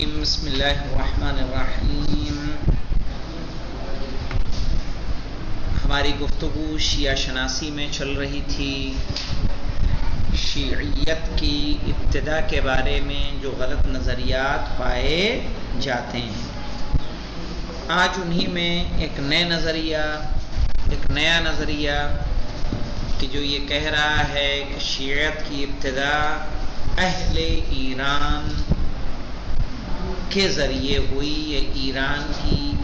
بسم اللہ الرحمن الرحیم. ہماری گفتگو شیعہ شناسی میں چل رہی تھی. شیعیت کی ابتدا کے بارے میں جو غلط نظریات پائے جاتے ہیں. آج انہی میں ایک نیا نظریہ کہ جو یہ کہہ رہا ہے کہ شیعیت کی ابتدا اہل ایران کے ذریعے ہوئی.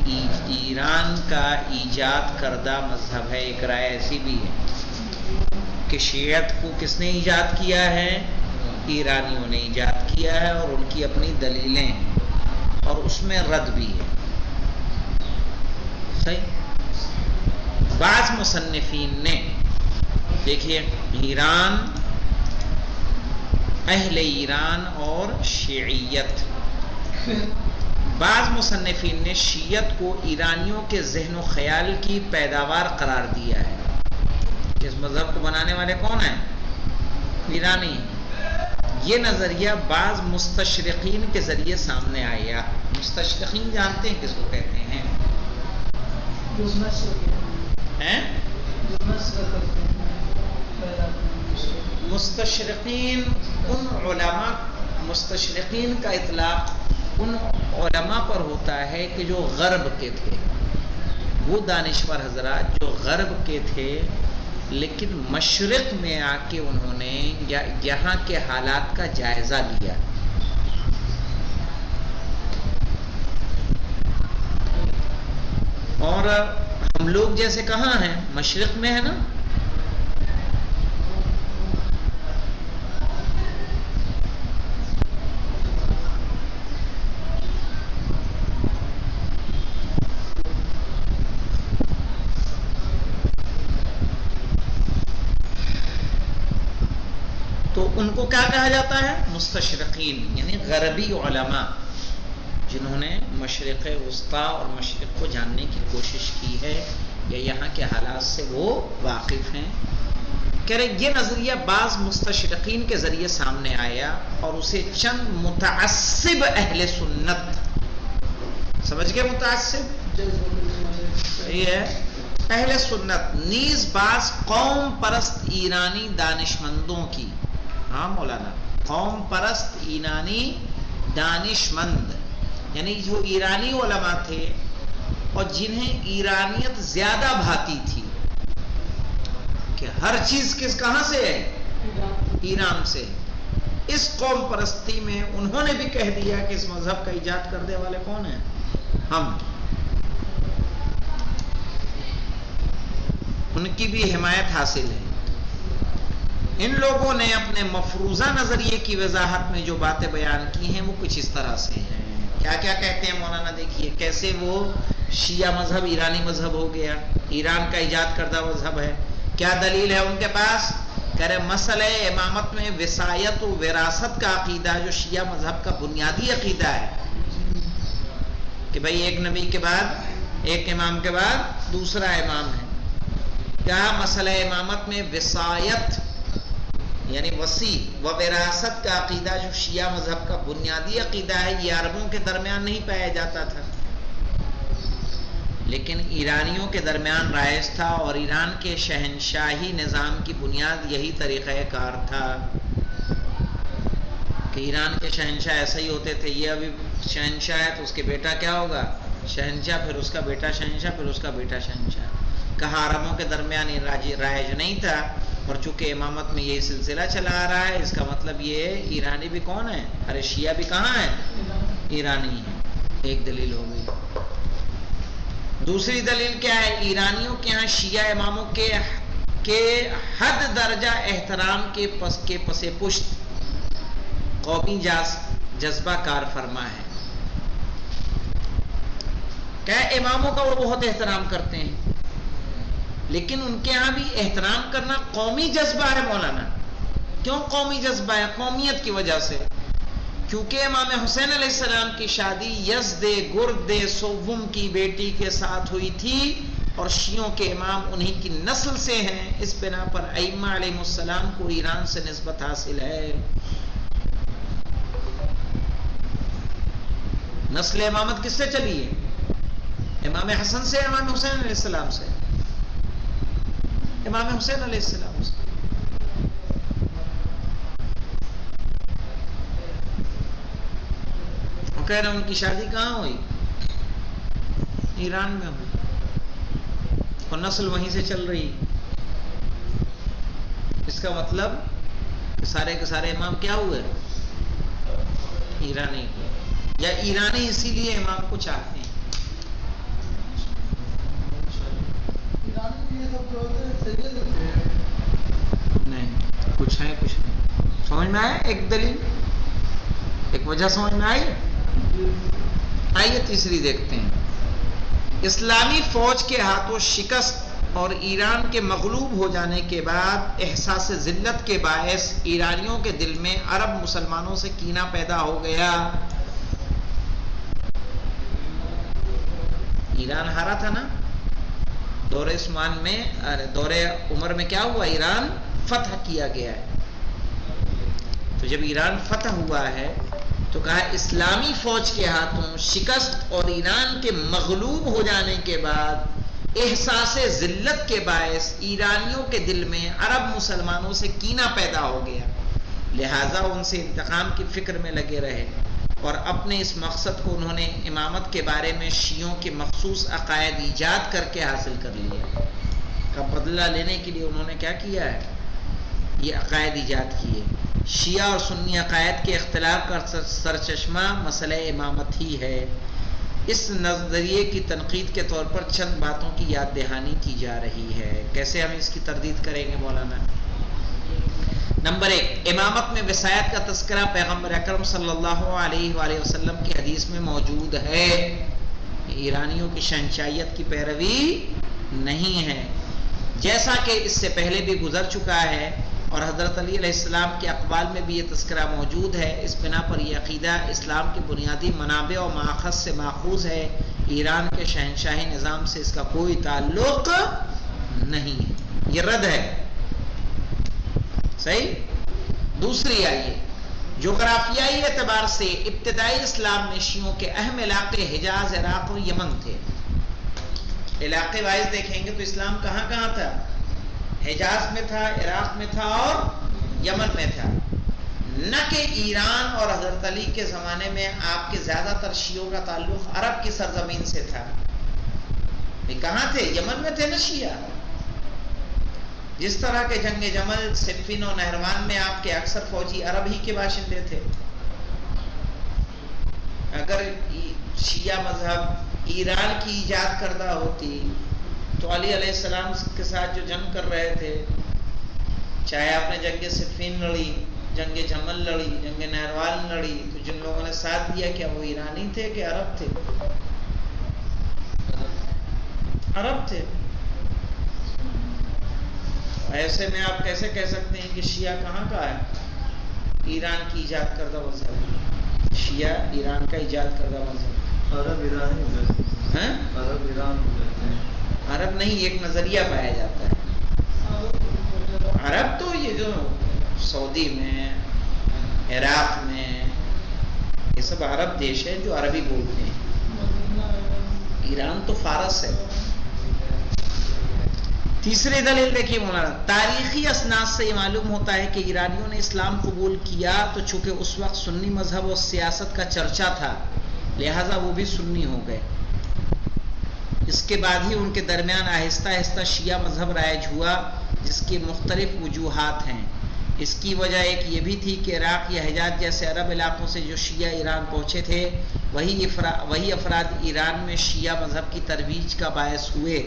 یہ ایران کا ایجاد کردہ مذہب ہے. ایک رائے ایسی بھی ہے کہ شیعیت کو کس نے ایجاد کیا ہے؟ ایرانیوں نے ایجاد کیا ہے، اور ان کی اپنی دلیلیں ہیں اور اس میں رد بھی ہے. صحیح. بعض مصنفین نے دیکھیے ایران، اہل ایران اور شیعیت، بعض مصنفین نے شیعت کو ایرانیوں کے ذہن و خیال کی پیداوار قرار دیا ہے. کہ اس مذہب کو بنانے والے کون ہیں؟ ایرانی. یہ نظریہ بعض مستشرقین کے ذریعے سامنے آیا. مستشرقین جانتے ہیں کس کو کہتے ہیں؟ مستشرقین مستشرقین کا اطلاق ان علماء پر ہوتا ہے کہ جو غرب کے تھے. وہ دانشور حضرات جو غرب کے تھے لیکن مشرق میں آ کے انہوں نے یہاں کے حالات کا جائزہ لیا. اور ہم لوگ جیسے کہاں ہیں؟ مشرق میں ہے نا. تو ان کو کیا کہا جاتا ہے؟ مستشرقین، یعنی غربی علماء جنہوں نے مشرق وسطیٰ اور مشرق کو جاننے کی کوشش کی ہے یا یہاں کے حالات سے وہ واقف ہیں. کہہ رہے یہ نظریہ بعض مستشرقین کے ذریعے سامنے آیا اور اسے چند متعصب اہل سنت، سمجھ گئے متعصب؟ یہ ہے اہل سنت نیز بعض قوم پرست ایرانی دانشمندوں کی. ہاں مولانا، قوم پرست ایرانی دانشمند یعنی جو ایرانی علماء تھے اور جنہیں ایرانیت زیادہ بھاتی تھی کہ ہر چیز کہاں سے ہے؟ ایران سے. اس قوم پرستی میں انہوں نے بھی کہہ دیا کہ اس مذہب کا ایجاد کرنے والے کون ہیں؟ ہم. ان کی بھی حمایت حاصل ہے. ان لوگوں نے اپنے مفروضہ نظریے کی وضاحت میں جو باتیں بیان کی ہیں وہ کچھ اس طرح سے ہیں. کیا کیا کہتے ہیں مولانا؟ دیکھیے کیسے وہ شیعہ مذہب ایرانی مذہب ہو گیا، ایران کا ایجاد کردہ مذہب ہے. کیا دلیل ہے ان کے پاس؟ کہہ رہے مسئلہ امامت میں وصایت و وراثت کا عقیدہ جو شیعہ مذہب کا بنیادی عقیدہ ہے کہ بھئی ایک نبی کے بعد، ایک امام کے بعد دوسرا امام ہے. کیا مسئلہ امامت میں وصایت یعنی وسیع و وراثت کا عقیدہ جو شیعہ مذہب کا بنیادی عقیدہ ہے، یہ عربوں کے درمیان نہیں پایا جاتا تھا لیکن ایرانیوں کے درمیان رائج تھا، اور ایران کے شہنشاہی نظام کی بنیاد یہی طریقہ کار تھا کہ ایران کے شہنشاہ ایسا ہی ہوتے تھے. یہ ابھی شہنشاہ ہے تو اس کے بیٹا کیا ہوگا؟ شہنشاہ، پھر اس کا بیٹا شہنشاہ، پھر اس کا بیٹا شہنشاہ. کہا عربوں کے درمیان رائج نہیں تھا، اور چونکہ امامت میں یہی سلسلہ چلا آ رہا ہے، اس کا مطلب یہ ہے ایرانی بھی کون ہے؟ ارے شیعہ بھی کہاں ہے؟ ایرانی ہے. ایک دلیل ہو گئی. دوسری دلیل کیا ہے؟ ایرانیوں کے ہاں شیعہ اماموں کے حد درجہ احترام کے پس پشت قومی جذبہ کار فرما ہے. کیا اماموں کا وہ بہت احترام کرتے ہیں، لیکن ان کے ہاں بھی احترام کرنا قومی جذبہ ہے مولانا. کیوں قومی جذبہ ہے؟ قومیت کی وجہ سے. کیونکہ امام حسین علیہ السلام کی شادی یزد گرد سوم کی بیٹی کے ساتھ ہوئی تھی، اور شیعوں کے امام انہی کی نسل سے ہیں. اس بنا پر ائمہ علیہ السلام کو ایران سے نسبت حاصل ہے. نسل امامت کس سے چلی ہے؟ امام حسن سے، امام حسین علیہ السلام سے، امام حسین علیہ السلام سے۔ وہ کہہ رہے ہیں ان کی شادی کہاں ہوئی؟ ایران میں ہوئی، اور نسل وہیں سے چل رہی۔ اس کا مطلب کہ سارے کے سارے امام کیا ہوئے؟ ایرانی ہوئے، یا ایرانی اسی لیے امام کو چاہتے ہیں۔ نہیں، کچھ ہے، کچھ نہیں سمجھ میں آیا؟ ایک دلیل، ایک وجہ سمجھ میں آئی؟ آئیے تیسری دیکھتے ہیں۔ اسلامی فوج کے ہاتھوں شکست اور ایران کے مغلوب ہو جانے کے بعد احساس ذلت کے باعث ایرانیوں کے دل میں عرب مسلمانوں سے کینہ پیدا ہو گیا۔ ایران ہارا تھا نا دور عثمان میں، دور عمر میں کیا ہوا؟ ایران فتح کیا گیا ہے۔ تو جب ایران فتح ہوا ہے تو کہا اسلامی فوج کے ہاتھوں شکست اور ایران کے مغلوب ہو جانے کے بعد احساس ذلت کے باعث ایرانیوں کے دل میں عرب مسلمانوں سے کینہ پیدا ہو گیا، لہٰذا ان سے انتقام کی فکر میں لگے رہے، اور اپنے اس مقصد کو انہوں نے امامت کے بارے میں شیعوں کے مخصوص عقائد ایجاد کر کے حاصل کر لیا۔ کا بدلہ لینے کے لیے انہوں نے کیا کیا ہے؟ یہ عقائد ایجاد کیے۔ شیعہ اور سنی عقائد کے اختلاف کا سرچشمہ مسئلہ امامت ہی ہے۔ اس نظریے کی تنقید کے طور پر چند باتوں کی یاد دہانی کی جا رہی ہے۔ کیسے ہم اس کی تردید کریں گے مولانا؟ نمبر 1، امامت میں وصایت کا تذکرہ پیغمبر اکرم صلی اللہ علیہ وآلہ وسلم کی حدیث میں موجود ہے۔ ایرانیوں کی شہنشاہیت کی پیروی نہیں ہے، جیسا کہ اس سے پہلے بھی گزر چکا ہے، اور حضرت علی علیہ السلام کے اقوال میں بھی یہ تذکرہ موجود ہے۔ اس بنا پر یہ عقیدہ اسلام کے بنیادی منابع و ماخذ سے ماخوذ ہے۔ ایران کے شہنشاہی نظام سے اس کا کوئی تعلق نہیں ہے، یہ رد ہے۔ صحیح؟ دوسری آئیے، جغرافیائی اعتبار سے ابتدائی اسلام میں شیعوں کے اہم علاقے حجاز، عراق اور یمن تھے۔ علاقے وائز دیکھیں گے تو اسلام کہاں کہاں تھا؟ حجاز میں تھا، عراق میں تھا اور یمن میں تھا، نہ کہ ایران اور حضرت علی کے زمانے میں آپ کے زیادہ تر شیعوں کا تعلق عرب کی سرزمین سے تھا۔ یہ کہاں تھے؟ یمن میں تھے نا شیعہ۔ جس طرح کے جنگ جمل، صفین و نہروان میں آپ کے اکثر فوجی عرب ہی کے باشندے تھے۔ اگر شیعہ مذہب ایران کی ایجاد کردہ ہوتی تو علی علیہ السلام کے ساتھ جو جنگ کر رہے تھے، چاہے آپ نے جنگ صفین لڑی، جنگ جمل لڑی، جنگ نہروان لڑی، تو جن لوگوں نے ساتھ دیا کیا وہ ایرانی تھے کہ عرب تھے؟ عرب تھے۔ ایسے میں آپ کیسے کہہ سکتے ہیں کہ شیعہ کہاں کا ہے؟ ایران کی ایجاد کردہ مذہب۔ شیعہ ایران کا ایجاد کردہ مذہب۔ عرب ایرانی ہو جاتے ہیں، عرب ایران ہو جاتے ہیں۔ عرب نہیں، ایک نظریہ پایا جاتا ہے۔ عرب تو یہ جو سعودی میں، عراق میں، یہ سب عرب دیش ہے جو عربی بولتے ہیں۔ ایران تو فارس ہے۔ تیسری دلیل دیکھیے مولانا، تاریخی اسناد سے یہ معلوم ہوتا ہے کہ ایرانیوں نے اسلام قبول کیا تو چونکہ اس وقت سنی مذہب اور سیاست کا چرچا تھا، لہٰذا وہ بھی سنی ہو گئے۔ اس کے بعد ہی ان کے درمیان آہستہ آہستہ شیعہ مذہب رائج ہوا، جس کی مختلف وجوہات ہیں۔ اس کی وجہ ایک یہ بھی تھی کہ عراق یا حجاز جیسے عرب علاقوں سے جو شیعہ ایران پہنچے تھے، وہی افراد ایران میں شیعہ مذہب کی ترویج کا باعث ہوئے۔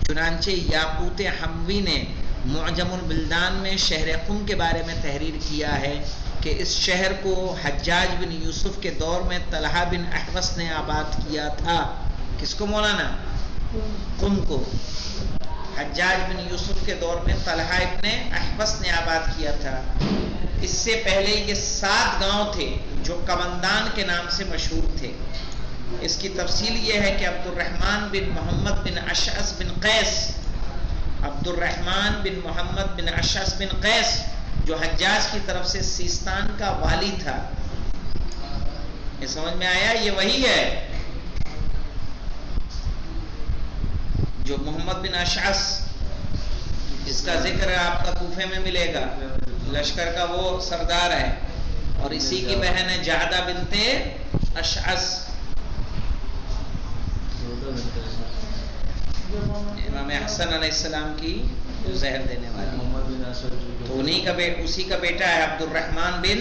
چنانچہ یاقوت حموی نے معجم البلدان میں شہر قم کے بارے میں تحریر کیا ہے کہ اس شہر کو حجاج بن یوسف کے دور میں طلحہ بن احوص نے آباد کیا تھا۔ کس کو مولانا؟ قم کو۔ حجاج بن یوسف کے دور میں طلحہ ابن احوص نے آباد کیا تھا۔ اس سے پہلے یہ 7 گاؤں تھے جو کمندان کے نام سے مشہور تھے۔ اس کی تفصیل یہ ہے کہ عبد الرحمن بن محمد بن اشعث بن قیس، عبد الرحمن بن محمد بن اشعث بن قیس جو حجاج کی طرف سے سیستان کا والی تھا، یہ سمجھ میں آیا؟ یہ وہی ہے جو محمد بن اشعث، اس کا ذکر آپ کا کوفے میں ملے گا، لشکر کا وہ سردار ہے، اور اسی کی بہن ہے جعدہ بنت اشعث، امام حسن علیہ السلام کی زہر دینے والی، تو اسی کا بیٹا ہے عبد الرحمن بن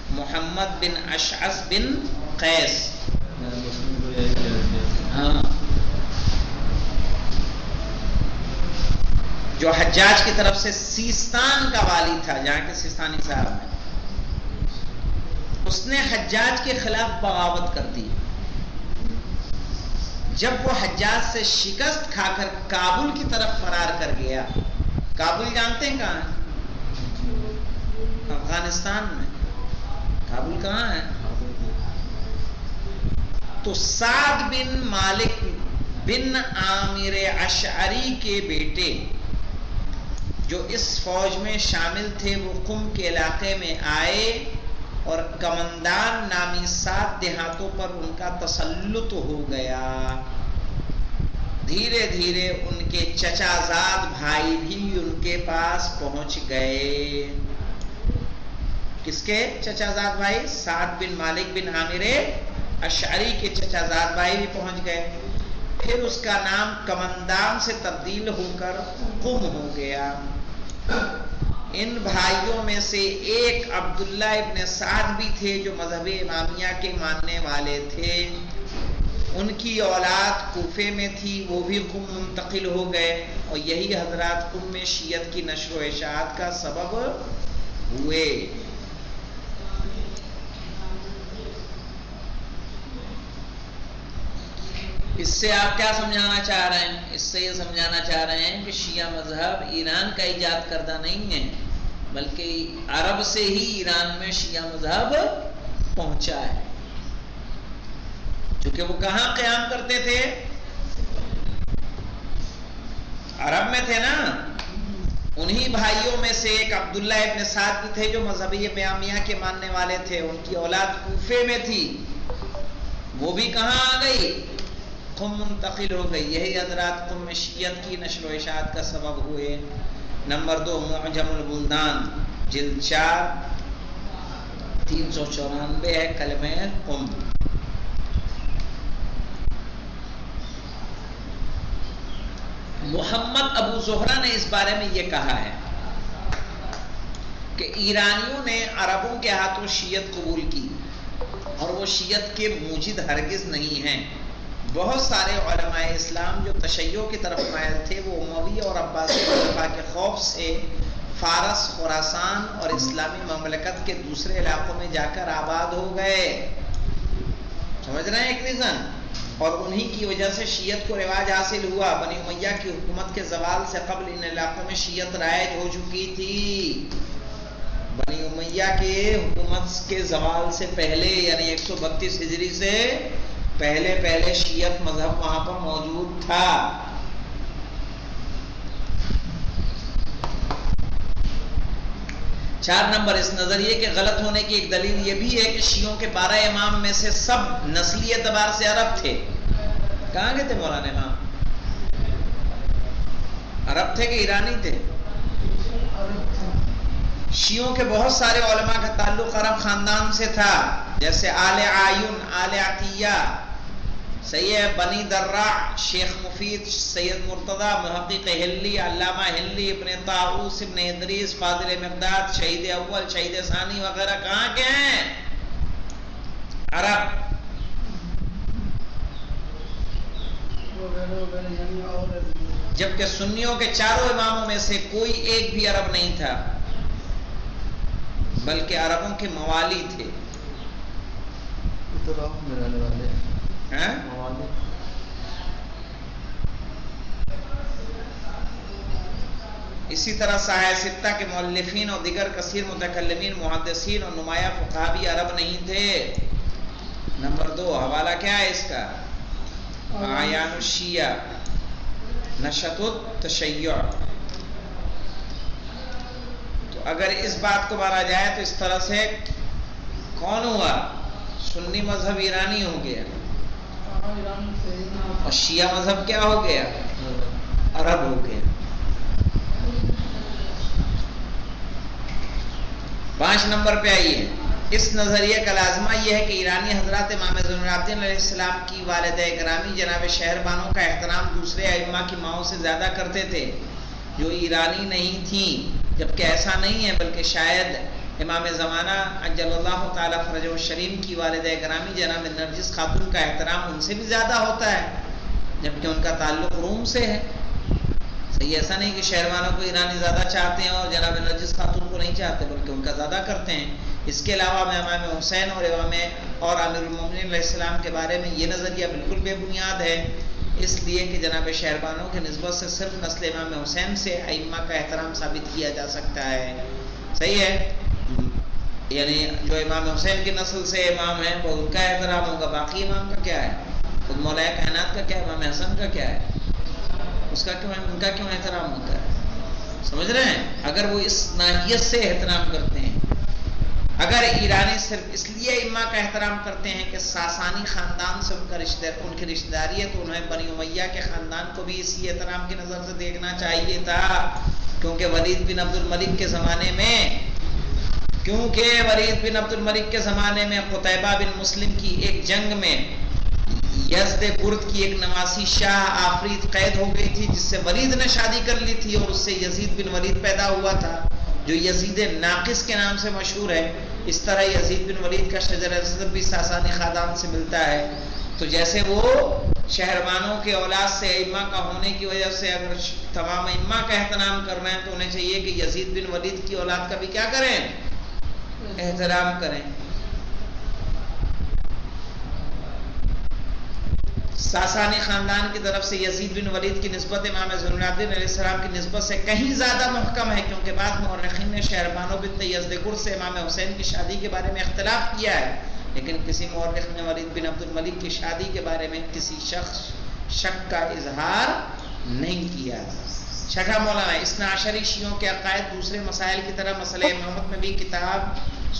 محمد بن اشعث بن قیس۔ ہاں، جو حجاج کی طرف سے سیستان کا والی تھا، جہاں کے سیستانی صاحب ہیں، اس نے حجاج کے خلاف بغاوت کر دی۔ جب وہ حجاج سے شکست کھا کر کابل کی طرف فرار کر گیا، کابل جانتے ہیں کہاں ہے؟ افغانستان میں۔ کابل کہاں ہے؟ تو سعد بن مالک بن عامر اشعری کے بیٹے جو اس فوج میں شامل تھے، وہ قم کے علاقے میں آئے اور کمندان نامی 7 دیہاتوں پر ان کا تسلط ہو گیا۔ دھیرے دھیرے ان کے چچا زاد بھائی بھی ان کے پاس پہنچ گئے۔ کس کے چچا زاد بھائی؟ سعد بن مالک بن عامر اشعری کے چچا زاد بھائی بھی پہنچ گئے۔ پھر اس کا نام کمندان سے تبدیل ہو کر قم ہو گیا۔ ان بھائیوں میں سے ایک عبداللہ ابن سعد بھی تھے جو مذہب امامیہ کے ماننے والے تھے، ان کی اولاد کوفے میں تھی، وہ بھی قم منتقل ہو گئے، اور یہی حضرات قم میں شیعت کی نشر و اشاعت کا سبب ہوئے۔ اس سے آپ کیا سمجھانا چاہ رہے ہیں؟ اس سے یہ سمجھانا چاہ رہے ہیں کہ شیعہ مذہب ایران کا ایجاد کردہ نہیں ہے، بلکہ عرب سے ہی ایران میں شیعہ مذہب پہنچا ہے، چونکہ وہ کہاں قیام کرتے تھے؟ عرب میں تھے نا۔ انہی بھائیوں میں سے ایک عبداللہ ابن سعد بھی تھے جو مذہبی امامیہ کے ماننے والے تھے، ان کی اولاد کوفے میں تھی، وہ بھی کہاں آ گئی؟ قم منتقل ہو گئی۔ یہی حضرات قم میں شیعت کی نشر و اشاعت کا سبب ہوئے۔ نمبر 2، معجم البلدان جلد 4 394 ہے کلمہ قم۔ محمد ابو زہرہ نے اس بارے میں یہ کہا ہے کہ ایرانیوں نے عربوں کے ہاتھوں شیعت قبول کی، اور وہ شیعت کے موجد ہرگز نہیں ہیں۔ بہت سارے علماء اسلام جو تشیع کی طرف مائل تھے، وہ اموی اور عباسی خلفاء کے خوف سے فارس، خراسان اور اسلامی مملکت کے دوسرے علاقوں میں جا کر آباد ہو گئے۔ سمجھ رہے ہیں ایک ریزن؟ اور انہی کی وجہ سے شیعت کو رواج حاصل ہوا۔ بنی امیہ کی حکومت کے زوال سے قبل ان علاقوں میں شیعت رائج ہو چکی تھی۔ بنی امیہ کے حکومت کے زوال سے پہلے، یعنی 132 ہجری سے پہلے شیعت مذہب وہاں پر موجود تھا۔ چار نمبر، اس نظریے کے غلط ہونے کی ایک دلیل یہ بھی ہے کہ شیعوں کے 12 امام میں سے سب نسلی اعتبار سے عرب تھے۔ کہاں گئے تھے مولانا امام؟ عرب تھے کہ ایرانی تھے؟ شیعوں کے بہت سارے علماء کا تعلق عرب خاندان سے تھا، جیسے آل عایون، آل عطیہ، سید بنی دراع، شیخ مفید، سید مرتضی، محقق ہلی، علامہ ہلی، ابن طاووس، ابن ادریس، فاضل مقداد، شہید اول، شہید ثانی وغیرہ کہاں کے ہیں؟ عرب۔ جبکہ سنیوں کے چاروں اماموں میں سے کوئی ایک بھی عرب نہیں تھا، بلکہ عربوں کے موالی تھے۔ اسی طرح صحیح ستہ کے مؤلفین اور دیگر کثیر متکلمین، محدثین اور نمایاں فقہا بھی عرب نہیں تھے۔ نمبر 2، حوالہ کیا ہے اس کا؟ اعیان الشیعہ، نشأۃ التشیع۔ تو اگر اس بات کو مانا جائے تو اس طرح سے کون ہوا؟ سنی مذہب ایرانی ہو گیا اور شیعہ مذہب کیا ہو گیا؟ عرب ہو گیا۔ 5 نمبر پہ آئیے، اس نظریے کا لازمہ یہ ہے کہ ایرانی حضرات امام زین العابدین علیہ السلام کی والدہ گرامی جناب شہر بانو کا احترام دوسرے ائمہ کی ماؤں سے زیادہ کرتے تھے جو ایرانی نہیں تھیں، جبکہ ایسا نہیں ہے، بلکہ شاید امام زمانہ عجل اللہ تعالیٰ فرجہ الشریف کی والدہ گرامی جناب نرجس خاتون کا احترام ان سے بھی زیادہ ہوتا ہے، جبکہ ان کا تعلق روم سے ہے۔ صحیح، ایسا نہیں کہ شہروانوں کو ایرانی زیادہ چاہتے ہیں اور جناب نرجس خاتون کو نہیں چاہتے، بلکہ ان کا زیادہ کرتے ہیں۔ اس کے علاوہ امام حسین اور امیر المومنین علیہ السلام کے بارے میں یہ نظریہ بالکل بے بنیاد ہے، اس لیے کہ جناب شہربانوں کے نسبت سے صرف نسل امام حسین سے ائمہ کا احترام ثابت کیا جا سکتا ہے۔ صحیح ہے، یعنی جو امام حسین کی نسل سے امام ہیں وہ ان کا احترام ہوگا، باقی امام کا کیا ہے؟ خود مولا کائنات کا کیا ہے؟ امام حسن کا کیا ہے؟ اس کا کیوں، ان کا کیوں احترام ہوتا ہے؟ سمجھ رہے ہیں؟ اگر وہ اس ناحیت سے احترام کرتے ہیں، اگر ایرانی صرف اس لیے ائمہ کا احترام کرتے ہیں کہ ساسانی خاندان سے ان کی رشتہ داری ہے، تو انہیں بنی امیہ کے خاندان کو بھی اسی احترام کی نظر سے دیکھنا چاہیے تھا، کیونکہ ولید بن عبد الملک کے زمانے میں قتیبہ بن مسلم کی ایک جنگ میں یزد گرد کی ایک نواسی شاہ آفریت قید ہو گئی تھی، جس سے ولید نے شادی کر لی تھی، اور اس سے یزید بن ولید پیدا ہوا تھا جو یزید ناقص کے نام سے مشہور ہے۔ اس طرح یزید بن ولید کا شجر نسب بھی ساسانی خاندان سے ملتا ہے۔ تو جیسے وہ شہربانوں کے اولاد سے ائمہ کا ہونے کی وجہ سے اگر تمام ائمہ کا احترام کر رہے ہیں تو انہیں چاہیے کہ یزید بن ولید کی اولاد کا بھی کیا کریں؟ احترام کریں۔ ساسانی خاندان کی طرف سے یزید بن ولید کی نسبت امام زین العابدین علیہ السلام کی نسبت سے کہیں زیادہ محکم ہے، کیونکہ بعض مورخین نے شہربانو بنت یزدگرد سے امام حسین کی شادی کے بارے میں اختلاف کیا ہے، لیکن کسی مورخ نے ولید بن عبد الملک کی شادی کے بارے میں کسی شک کا اظہار نہیں کیا۔ چھٹا مولانا، اثنا عشری شیعوں کے عقائد دوسرے مسائل کی طرح مسئلہ امامت میں بھی کتاب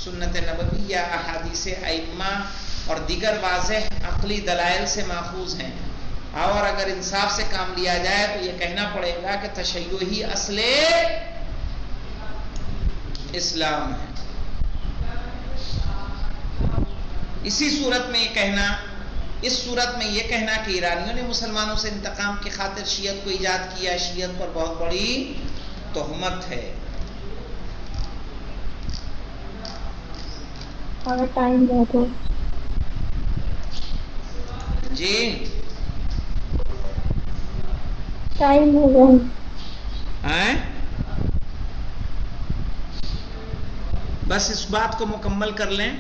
سنت نبوی یا احادیث ائمہ اور دیگر واضح عقلی دلائل سے ماخوذ ہیں، اور اگر انصاف سے کام لیا جائے تو یہ کہنا پڑے گا کہ تشیع ہی اصل اسلام ہے۔ اس صورت میں یہ کہنا کہ ایرانیوں نے مسلمانوں سے انتقام کی خاطر شیعت کو ایجاد کیا، شیعت پر بہت بڑی تہمت ہے۔ اور ٹائم بہت ہو جی ٹائم ہو گیا، بس اس بات کو مکمل کر لیں۔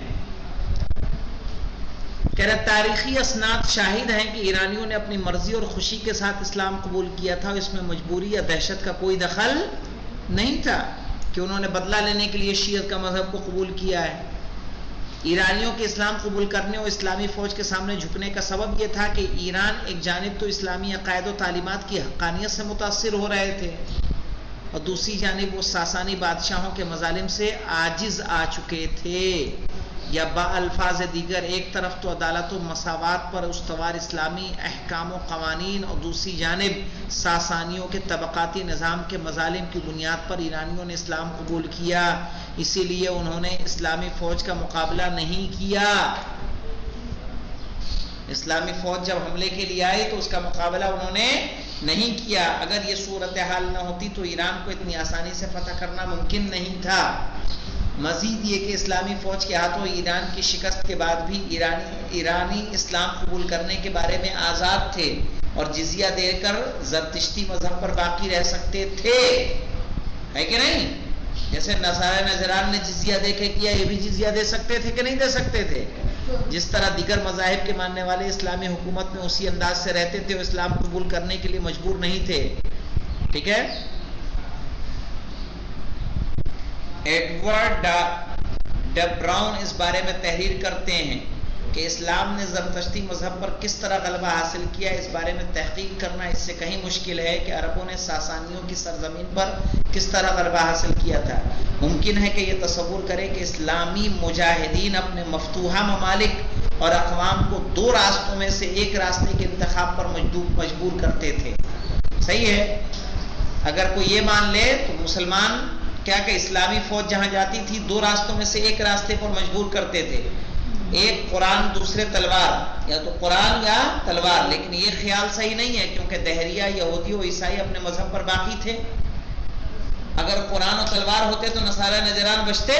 کہہ رہے تاریخی اسناد شاہد ہیں کہ ایرانیوں نے اپنی مرضی اور خوشی کے ساتھ اسلام قبول کیا تھا، اس میں مجبوری یا دہشت کا کوئی دخل نہیں تھا کہ انہوں نے بدلہ لینے کے لیے شیعت کا مذہب کو قبول کیا ہے۔ ایرانیوں کے اسلام قبول کرنے اور اسلامی فوج کے سامنے جھکنے کا سبب یہ تھا کہ ایران ایک جانب تو اسلامی عقائد و تعلیمات کی حقانیت سے متاثر ہو رہے تھے، اور دوسری جانب وہ ساسانی بادشاہوں کے مظالم سے عاجز آ چکے تھے، یا بالفاظ دیگر ایک طرف تو عدالت و مساوات پر استوار اسلامی احکام و قوانین، اور دوسری جانب ساسانیوں کے طبقاتی نظام کے مظالم کی بنیاد پر ایرانیوں نے اسلام قبول کیا، اسی لیے انہوں نے اسلامی فوج کا مقابلہ نہیں کیا۔ اسلامی فوج جب حملے کے لیے آئی تو اس کا مقابلہ انہوں نے نہیں کیا۔ اگر یہ صورتحال نہ ہوتی تو ایران کو اتنی آسانی سے فتح کرنا ممکن نہیں تھا۔ مزید یہ کہ اسلامی فوج کے ہاتھوں ایران کی شکست کے بعد بھی ایرانی اسلام قبول کرنے کے بارے میں آزاد تھے اور جزیہ دے کر زرتشتی مذہب پر باقی رہ سکتے تھے، ہے کہ نہیں؟ جیسے نصارہ نجران نے جزیہ دے کے کیا، یہ بھی جزیہ دے سکتے تھے کہ نہیں دے سکتے تھے؟ جس طرح دیگر مذاہب کے ماننے والے اسلامی حکومت میں اسی انداز سے رہتے تھے، وہ اسلام قبول کرنے کے لیے مجبور نہیں تھے۔ ٹھیک ہے، ایڈورڈ ڈ براؤن اس بارے میں تحریر کرتے ہیں کہ اسلام نے زرتشتی مذہب پر کس طرح غلبہ حاصل کیا، اس بارے میں تحقیق کرنا اس سے کہیں مشکل ہے کہ عربوں نے ساسانیوں کی سرزمین پر کس طرح غلبہ حاصل کیا تھا۔ ممکن ہے کہ یہ تصور کریں کہ اسلامی مجاہدین اپنے مفتوحہ ممالک اور اقوام کو دو راستوں میں سے ایک راستے کے انتخاب پر مجبور کرتے تھے. صحیح ہے. اگر کوئی یہ مان لے تو مسلمان کیا کہ اسلامی فوج جہاں جاتی تھی دو راستوں میں سے ایک راستے پر مجبور کرتے تھے, ایک قرآن دوسرے تلوار, یا تو قرآن یا تلوار. لیکن یہ خیال صحیح نہیں ہے کیونکہ دہریہ, یہودی و عیسائی اپنے مذہب پر باقی تھے. اگر قرآن و تلوار ہوتے تو نصارہ نجران بچتے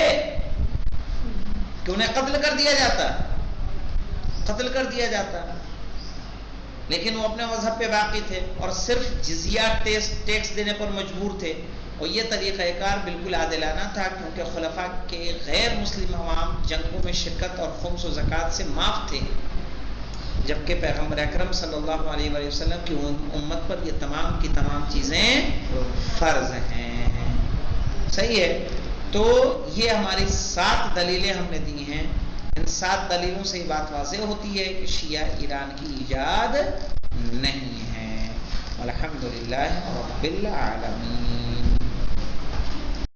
کہ انہیں قتل کر دیا جاتا. لیکن وہ اپنے مذہب پہ باقی تھے اور صرف جزیہ ٹیکس دینے پر مجبور تھے. اور یہ طریقہ کار بالکل عادلانہ تھا کیونکہ خلفاء کے غیر مسلم عوام جنگوں میں شرکت اور خمس و زکوٰۃ سے معاف تھے, جبکہ پیغمبر اکرم صلی اللہ علیہ وآلہ وسلم کی امت پر یہ تمام کی تمام چیزیں فرض ہیں. صحیح ہے. تو یہ ہماری 7 دلیلیں ہم نے دی ہیں. ان 7 دلیلوں سے یہ بات واضح ہوتی ہے کہ شیعہ ایران کی ایجاد نہیں ہے. الحمدللہ رب العالمین.